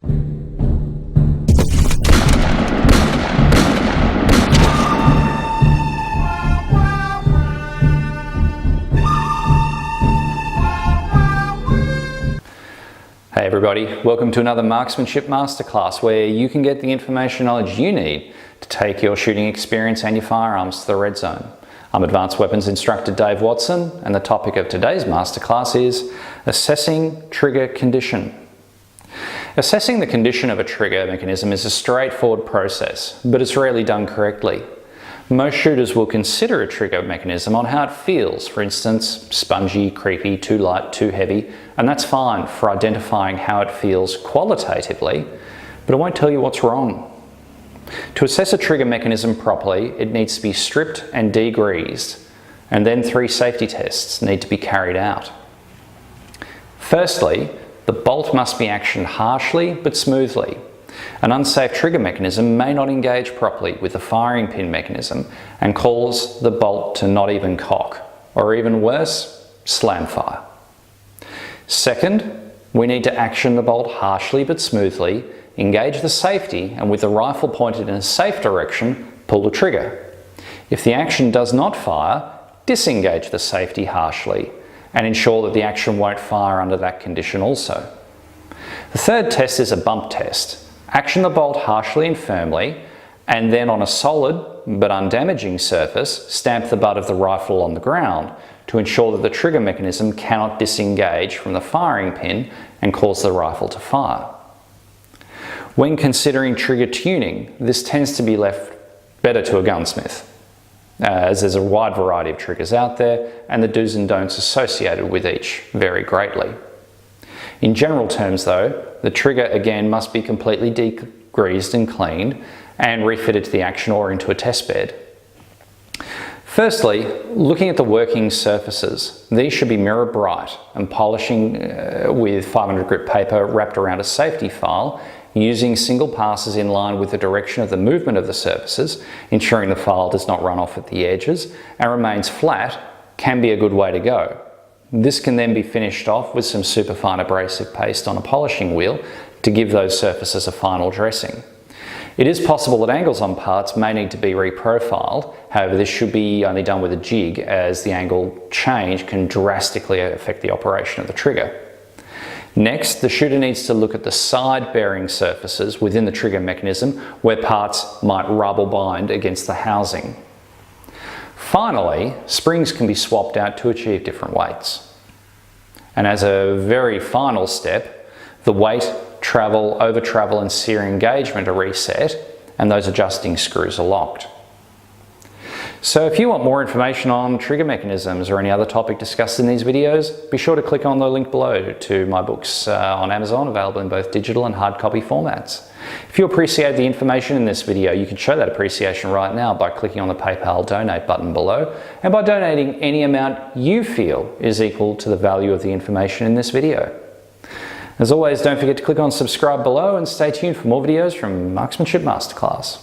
Hey everybody, welcome to another Marksmanship Masterclass where you can get the information knowledge you need to take your shooting experience and your firearms to the red zone. I'm Advanced Weapons Instructor Dave Watson, and the topic of today's Masterclass is Assessing Trigger Condition. Assessing the condition of a trigger mechanism is a straightforward process, but it's rarely done correctly. Most shooters will consider a trigger mechanism on how it feels, for instance, spongy, creepy, too light, too heavy, and that's fine for identifying how it feels qualitatively, but it won't tell you what's wrong. To assess a trigger mechanism properly, it needs to be stripped and degreased, and then 3 safety tests need to be carried out. Firstly, the bolt must be actioned harshly but smoothly. An unsafe trigger mechanism may not engage properly with the firing pin mechanism and cause the bolt to not even cock, or even worse, slam fire. Second, we need to action the bolt harshly but smoothly, engage the safety, and with the rifle pointed in a safe direction, pull the trigger. If the action does not fire, disengage the safety harshly and ensure that the action won't fire under that condition also. The third test is a bump test. Action the bolt harshly and firmly, and then on a solid but undamaging surface, stamp the butt of the rifle on the ground to ensure that the trigger mechanism cannot disengage from the firing pin and cause the rifle to fire. When considering trigger tuning, this tends to be left better to a gunsmith, as there's a wide variety of triggers out there and the do's and don'ts associated with each vary greatly. In general terms though, the trigger again must be completely degreased and cleaned and refitted to the action or into a test bed. Firstly, looking at the working surfaces, these should be mirror bright and polishing with 500 grit paper wrapped around a safety file using single passes in line with the direction of the movement of the surfaces, ensuring the file does not run off at the edges and remains flat can be a good way to go. This can then be finished off with some superfine abrasive paste on a polishing wheel to give those surfaces a final dressing. It is possible that angles on parts may need to be reprofiled, however this should be only done with a jig as the angle change can drastically affect the operation of the trigger. Next, the shooter needs to look at the side bearing surfaces within the trigger mechanism where parts might rub or bind against the housing. Finally, springs can be swapped out to achieve different weights. And as a very final step, the weight, travel, over travel and sear engagement are reset and those adjusting screws are locked. So if you want more information on trigger mechanisms or any other topic discussed in these videos, be sure to click on the link below to my books on Amazon, available in both digital and hard copy formats. If you appreciate the information in this video, you can show that appreciation right now by clicking on the PayPal donate button below and by donating any amount you feel is equal to the value of the information in this video. As always, don't forget to click on subscribe below and stay tuned for more videos from Marksmanship Masterclass.